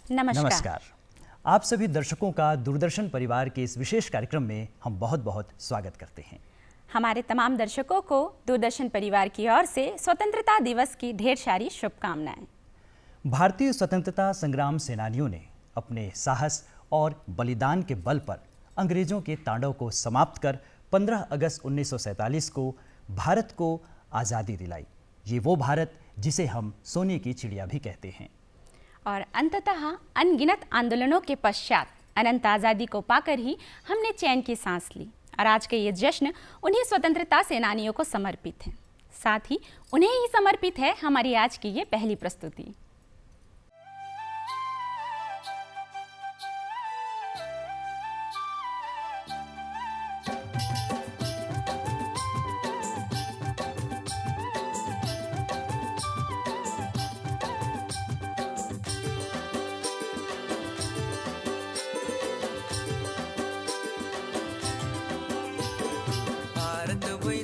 नमस्कार। नमस्कार। आप सभी दर्शकों का दूरदर्शन परिवार के इस विशेष कार्यक्रम में हम बहुत बहुत स्वागत करते हैं। हमारे तमाम दर्शकों को दूरदर्शन परिवार की ओर से स्वतंत्रता दिवस की ढेर सारी शुभकामनाएं। भारतीय स्वतंत्रता संग्राम सेनानियों ने अपने साहस और बलिदान के बल पर अंग्रेजों के तांडव को समाप्त कर 15 अगस्त 1947 को भारत को आज़ादी दिलाई। ये वो भारत जिसे हम सोने की चिड़िया भी कहते हैं। और अंततः अनगिनत आंदोलनों के पश्चात अनंत आज़ादी को पाकर ही हमने चैन की सांस ली। और आज के ये जश्न उन्हीं स्वतंत्रता सेनानियों को समर्पित है। साथ ही उन्हें ही समर्पित है हमारी आज की ये पहली प्रस्तुति।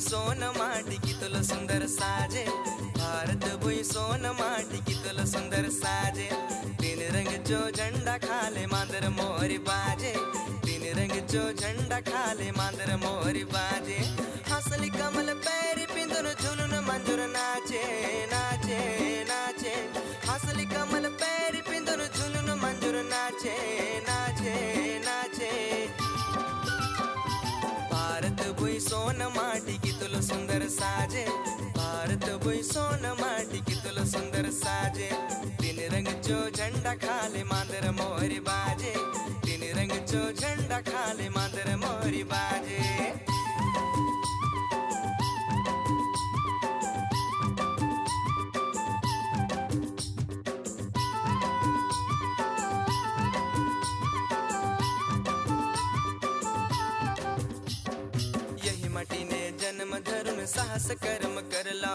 सोन माटी की तुला सुंदर साजे, भारत भुई सोन माटी की तुला सुंदर साजे। तीन रंग जो झंडा खाले मांदर मोहरी बाजे, तीन रंग जो झंडा खाले मांदर मोहरी बाजे। हंसली कमल पैरी पिंदुन झुनुन मंजूर नाचे नाचे नाचे। हंसली कमल पैरी पिंदुन झुनुन मंजूर नाचे नाचे नाचे। भारत भुई सोन माटी की तुला सुंदर साजे, भारत भुई सोन माटी की तुला सुंदर साजे। तीन रंग जो झंडा खाले मांदर मोहरी बाजे, तीन रंग जो झंडा खाले मांदर मोहरी बाजे। साहस कर्म करला,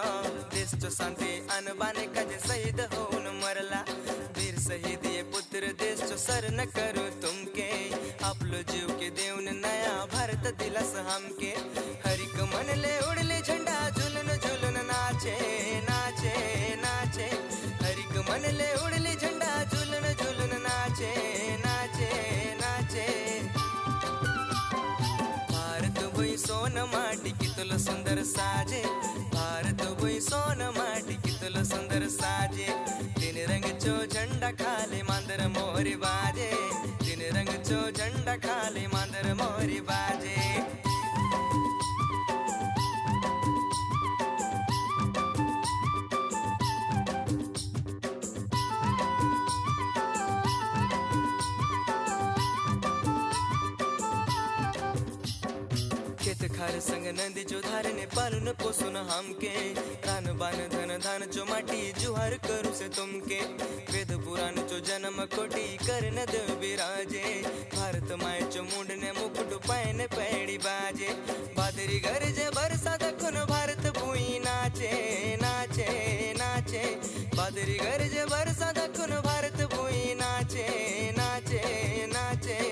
देश जो शांती अनबाने कजे शहीद होऊन मरला। वीर शहीद ये पुत्र देश जो सर न करो तुमके, आपलो जीव के देऊन नया भारत दिलास हमके। हरिक मन ले उड़ले झंडा झुलन झुलन नाचे नाचे नाचे। हरिक मन ले उड़ले झंडा झुलन झुलन नाचे नाचे नाचे। भारत भुई सोन माटी की तुला सुंदर साजे, भारत भुई सोन माटी की तुला सुंदर साजे। तीन रंग जो झंडा खाले मांदर मोहरी बाजे, तीन रंग जो झंडा खाले मांदर मोहरी बाजे। खार संग नदी जो धारने पालून पोसून हमके। रान बान धन धान जो माटी जुहार करू से तुमके। वेद पुराण जो जन्म कोटी करन देव बिराजे, भारत माय जो मुंडने मुकुट पायने पैड़ी बाजे। बादरी गरजे बरसा दखुन भारत भुई नाचे नाचे नाचे। बादरी गरजे बरसा दखुन भारत भुई नाचे नाचे नाचे।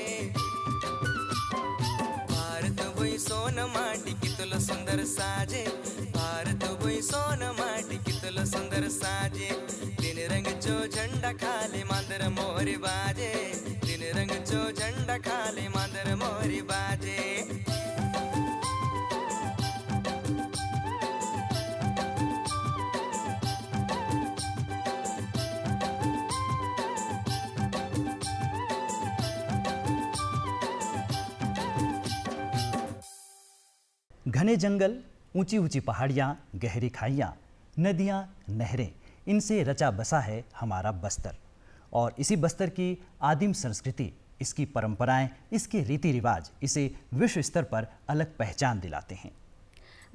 सोन माटी की तुला सुंदर साजे, भारत भुई सोन माटी की तुला सुंदर साजे। तीन रंग जो झंडा खाले मांदर मोहरी बाजे, तीन रंग जो झंडा खाले मांदर मोहरी बाजे। घने जंगल, ऊंची ऊंची पहाड़ियाँ, गहरी खाइयाँ, नदियाँ, नहरें, इनसे रचा बसा है हमारा बस्तर। और इसी बस्तर की आदिम संस्कृति, इसकी परंपराएं, इसके रीति रिवाज इसे विश्व स्तर पर अलग पहचान दिलाते हैं।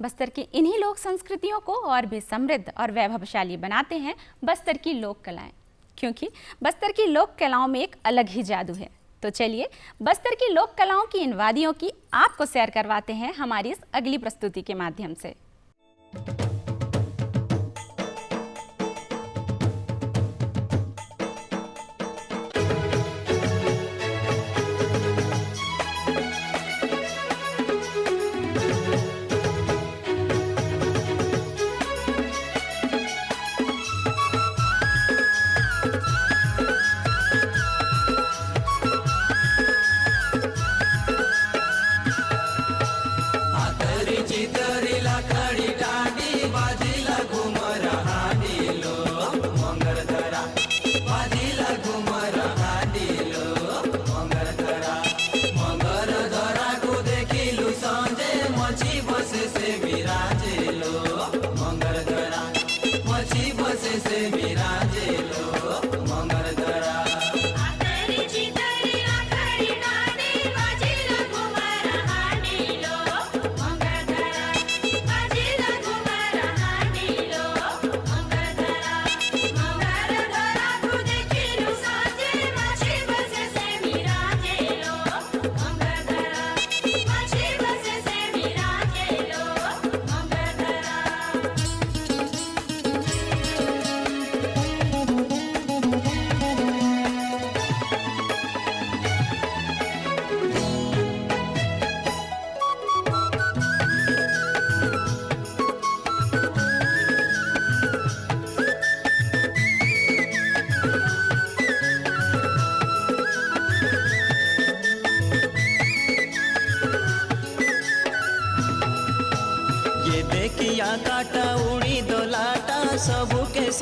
बस्तर की इन्हीं लोक संस्कृतियों को और भी समृद्ध और वैभवशाली बनाते हैं बस्तर की लोक कलाएं, क्योंकि बस्तर की लोक कलाओं में एक अलग ही जादू है। तो चलिए बस्तर की लोक कलाओं की इन वादियों की आपको सैर करवाते हैं हमारी इस अगली प्रस्तुति के माध्यम से।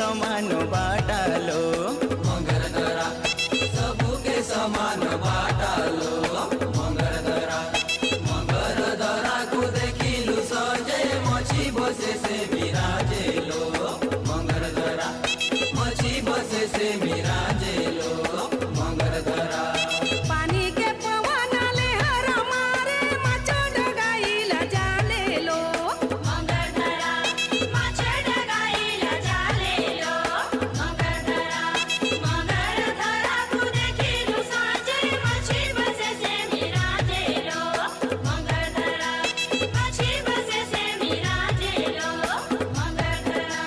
समान बाटालो मंगरधरा सबके समान बाटालो मंगरधरा मंगरधरा को देखिलु सजे मछी बसे से विराजेलो मंगरधरा मछी बसे से विराजेलो मंगरधरा पानी के पवन ले हर मारे माछ डगाइला जालेलो मंगरधरा माछ डगाइला जालेलो मंगरधरा मंगरधरा को देखिलु साजे मछी बसे से विराजेलो मंगरधरा मछी बसे से विराजेलो मंगरधरा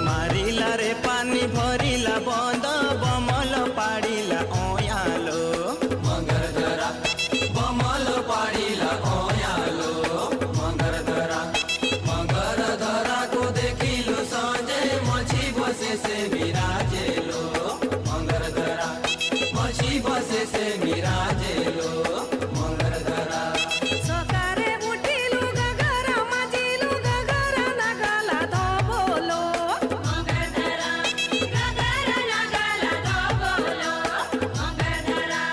मारिला रे पानी भरिला बंद बमल पाड़िला ओयालो मंगरधरा बमल पाड़िला ओयालो मंगरधरा मंगरधरा को देखिलु संजे मछी बसे से विराजेलो मंगरधरा मछी बसे से विराजेलो मंगरधरा सकारे उठिलु गगरा मजिलु गगरा नगला धोबोलो मंगरधरा गगरा नगला धोबोलो मंगरधरा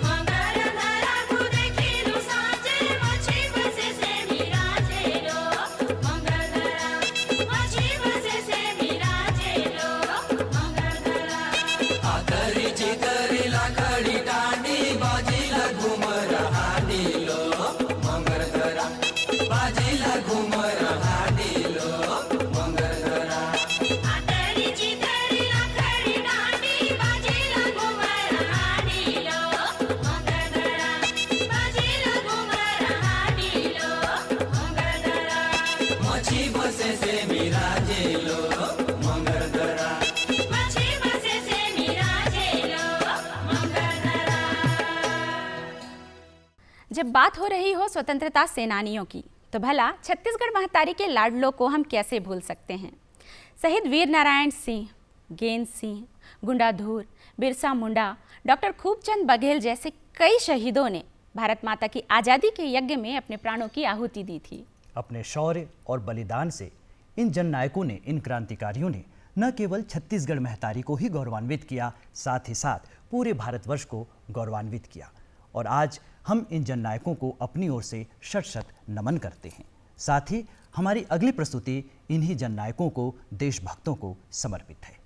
मंगरधरा को देखिलु साजे मछी बसे से विराजेलो मंगरधरा मछी बसे से विराजेलो मंगरधरा आतरी चितरी लाकडी टांडी बाजीला घुमर हाडीलो मंगरधरा बाजीला घुमर हाडीलो मंगरधरा आतरी चितरी लाकडी दांडी बाजीला घुमर हाडीलो मंगरधरा बाजीला घुमर हाडीलो मंगरधरा मछी बसे से विराजेलो मंगरधरा मछी बसे से विराजेलो मंगरधरा जब बात हो रही हो स्वतंत्रता सेनानियों की तो भला छत्तीसगढ़ महतारी के लाडलों को हम कैसे भूल सकते हैं। शहीद वीर नारायण सिंह, गेंद सिंह, गुंडाधुर, बिरसा मुंडा, डॉक्टर खूबचंद बघेल जैसे कई शहीदों ने भारत माता की आज़ादी के यज्ञ में अपने प्राणों की आहुति दी थी। अपने शौर्य और बलिदान से इन जननायकों ने, इन क्रांतिकारियों ने न केवल छत्तीसगढ़ महतारी को ही गौरवान्वित किया, साथ ही साथ पूरे भारतवर्ष को गौरवान्वित किया। और आज हम इन जननायकों को अपनी ओर से शत शत नमन करते हैं। साथ ही हमारी अगली प्रस्तुति इन्हीं जननायकों को, देशभक्तों को समर्पित है।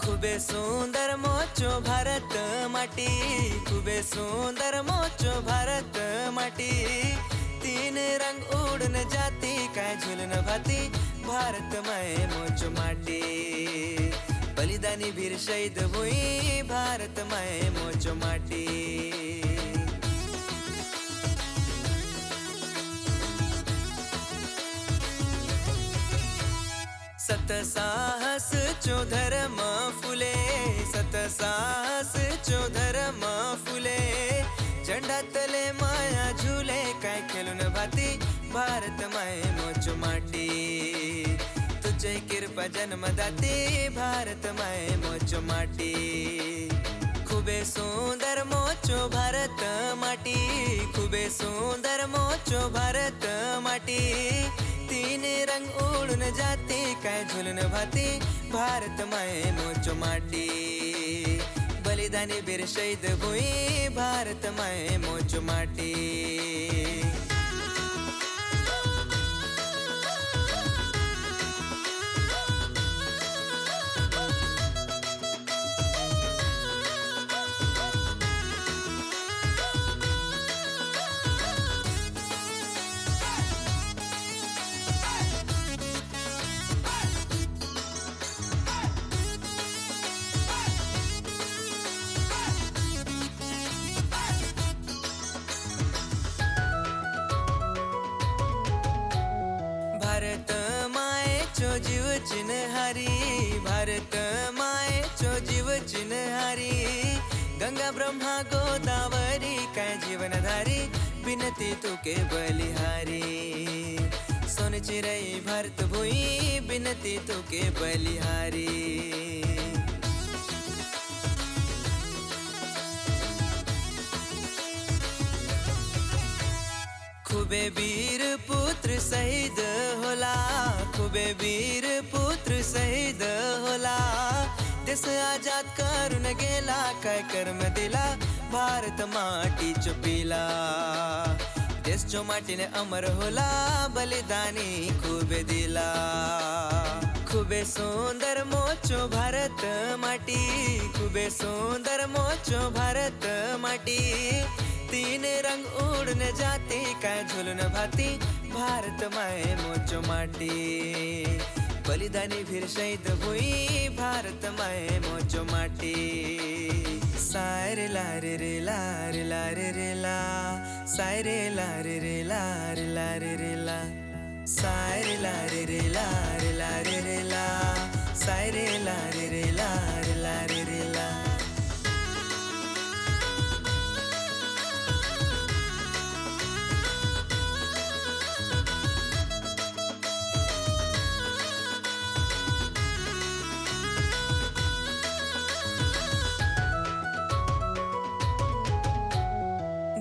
खूबे सुंदर मोचो भारत माटी, खूबे सुंदर मोचो भारत माटी, तीन रंग उड़न जाती काय झुलन भाती, भारत माए मोचो माटी, बलिदानी वीर शहीद हुई भारत माए मोचो माटी। सत साहस चो धर्म फुले, सत साहस चो धर्म फुले, झंडा तले माया झूले काय खेलून भाती, भारत माए मोचो माटी, तुझे कृपा जन्मदाती, भारत माए मोचो माटी। खूबे सुंदर मोचो भारत माटी, खूबे सुंदर मोचो भारत माटी, तीन रंग उड़न जाते काय झुलन भाती भारत माये मोचो माटी बलिदानी बीर शहीद भुई भारत माये मोचो माटी भारत माये चो जीव चिन्हारी भारत माये चो जीव चिन्हारी गंगा ब्रह्मा गोदावरी काय जीवनधारी बिनती तुके बलिहारी सोन चिरई भारत भुई बिनती तुके बलिहारी खूबे वीर पुत्र शहीद होला खूबे वीर पुत्र शहीद होला देश आजाद करून गेला काय कर्म दिला भारत माटी चुपिला देश चो माटीने अमर होला बलिदानी खूबे दिला खूबे सुंदर मोचो भारत माटी खूबे सुंदर मोचो भारत माटी तीन रंग उड़न जाते काय झुलन भाती भारत माये मोचो माटी बलिदानी भीर शहीद भुई भारत माये मोचो माटी सारे लारे रे लारे लारे रे ला सारे लारे रे लारे लारे रे ला सारे लारे रे लारे लारे रे ला सारे लारे रे लारे लारे रे ला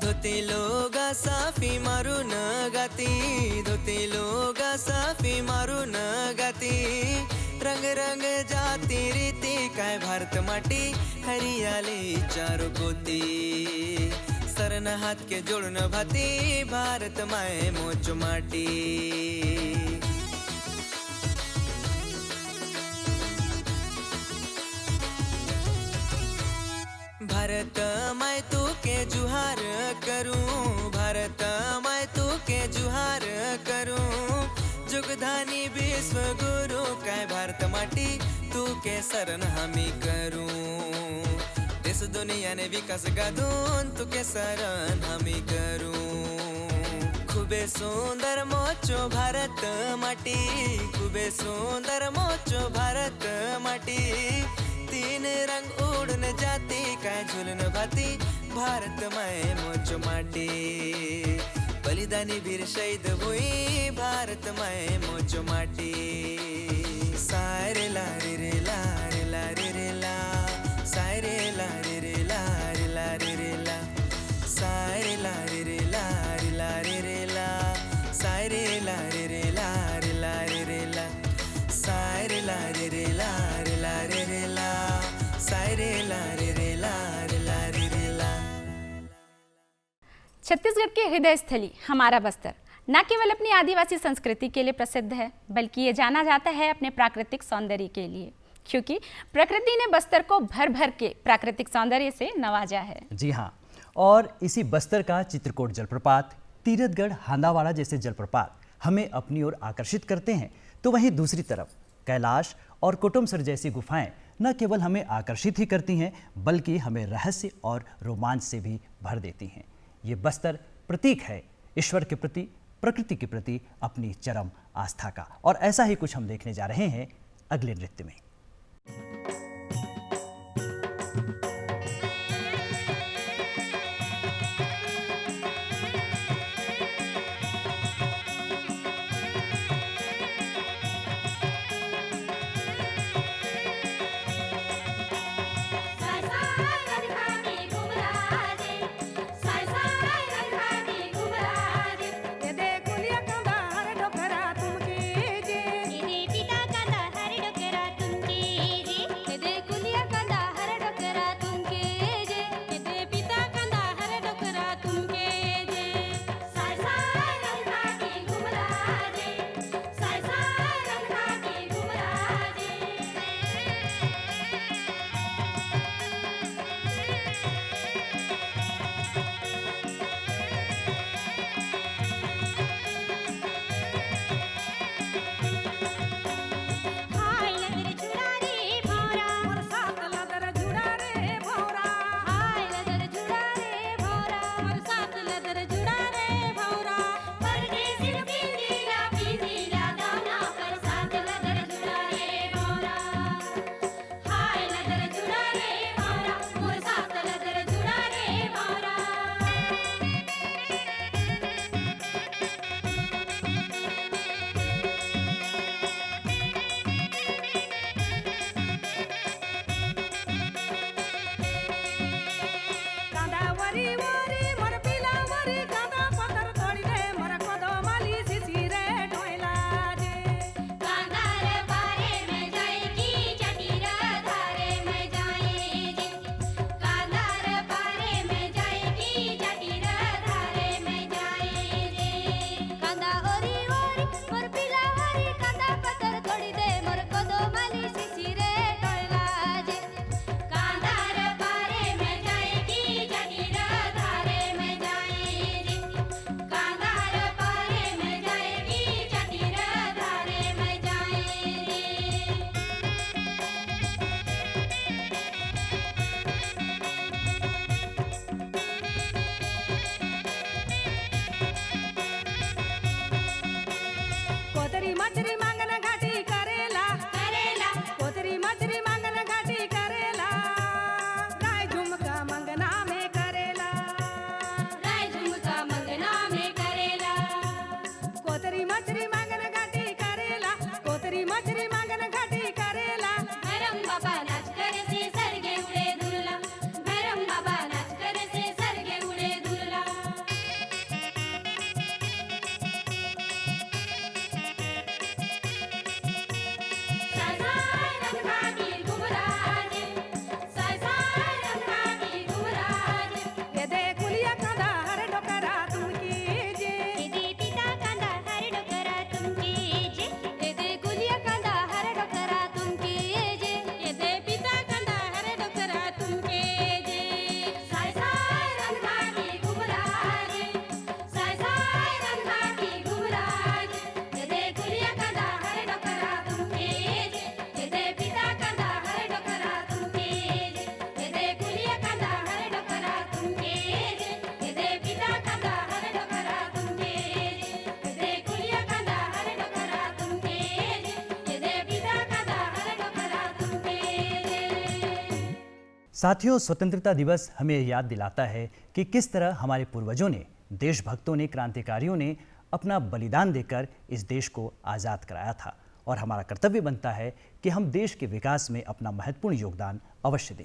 धोती लोगा साफी मारून गाती धोती लोगा साफी मारून गाती रंग रंग जाती रीती काय भारत माटी हरियाली चारो गोती सरन हाथ के जोड़न भाती भारत माये मोचो माटी भारत मैं तू के जुहार करूं भारत मैं तू के जुहार करूं जुगधानी विश्व गुरु काय भारत माटी तू के शरण हमी करूं देश दुनिया ने विकास गाधून तू के शरण हमी करूं खूबे सुंदर मोचो भारत माटी खूबे सुंदर मोचो भारत माटी तीन रंग उड़न जाती काय झुलन भाती भारत माये मोचो माटी बलिदानी भीर शहीद भुई भारत माये मोचो माटी सारे लारे रे लारे लारे रे ला सारे लारे रे लारे लारे रे ला सारे लारे रे लारे लारे रे ला सारे लारे रे लारे लारे रे ला सारे लारे रे लारे लारे रे ला सारे लारे रे लारे लारे रे ला छत्तीसगढ़ की हृदय स्थली हमारा बस्तर न केवल अपनी आदिवासी संस्कृति के लिए प्रसिद्ध है बल्कि ये जाना जाता है अपने प्राकृतिक सौंदर्य के लिए क्योंकि प्रकृति ने बस्तर को भर भर के प्राकृतिक सौंदर्य से नवाजा है। जी हाँ, और इसी बस्तर का चित्रकोट जलप्रपात, तीरथगढ़, हांदावाड़ा जैसे जलप्रपात हमें अपनी ओर आकर्षित करते हैं, तो वहीं दूसरी तरफ कैलाश और कोटमसर जैसी गुफाएं न केवल हमें आकर्षित ही करती हैं बल्कि हमें रहस्य और रोमांच से भी भर देती हैं। ये बस्तर प्रतीक है ईश्वर के प्रति, प्रकृति के प्रति अपनी चरम आस्था का, और ऐसा ही कुछ हम देखने जा रहे हैं अगले नृत्य में। ये देखो लिया कंधार ढोकरा तुमकी मछरी मांगन घाटी करेला करेला पोतरी मछरी मांगन घाटी करेला राय झुमका मंगना में करेला राय झुमका मंगना में करेला कोतरी मछरी मांगन घाटी करेला कोतरी मछरी मांगन घाटी करेला भैरम बाबा नाच करे से सरगे उड़े दुल्ला भैरम बाबा नाच करे से सरगे उड़े दुल्ला साय रंगाटी घुमराजे साय रंगाटी घुमराजे ये दे कुलिया कांदा हर डोकरा तुमकी जे इदे पिता कांदा हर डोकरा तुमके जे एदे गुलिया कांदा हर डोकरा तुमके जे इदे पिता कांदा हर डोकरा तुमके जे साय रंगाटी घुमराजे साय रंगाटी घुमराजे इदे गुलिया कांदा हर डोकरा तुमके जे इदे पिता कांदा हर डोकरा तुमके जे इदे गुलिया कांदा हर डोकरा तुमके जे इदे पिता कांदा हर डोकरा तुमके जे इदे गुलिया कांदा हर डोकरा तुमके जे इदे पिता कांदा हर डोकरा तुमके जे साथियों, स्वतंत्रता दिवस हमें याद दिलाता है कि किस तरह हमारे पूर्वजों ने, देशभक्तों ने, क्रांतिकारियों ने अपना बलिदान देकर इस देश को आज़ाद कराया था और हमारा कर्तव्य बनता है कि हम देश के विकास में अपना महत्वपूर्ण योगदान अवश्य दें।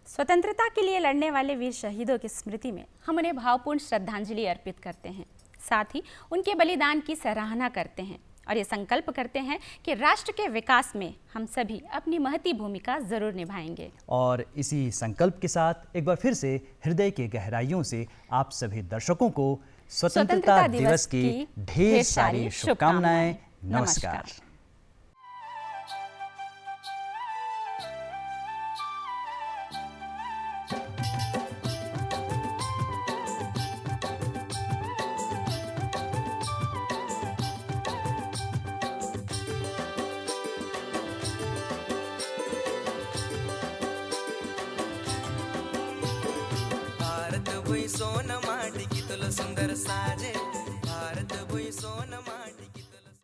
स्वतंत्रता के लिए लड़ने वाले वीर शहीदों की स्मृति में हम उन्हें भावपूर्ण श्रद्धांजलि अर्पित करते हैं। साथ ही उनके बलिदान की सराहना करते हैं और ये संकल्प करते हैं कि राष्ट्र के विकास में हम सभी अपनी महती भूमिका जरूर निभाएंगे। और इसी संकल्प के साथ एक बार फिर से हृदय के गहराइयों से आप सभी दर्शकों को स्वतंत्रता दिवस की ढेर सारी शुभकामनाएं। नमस्कार। भारत भुई सोन माटी की तुला सुंदर साजे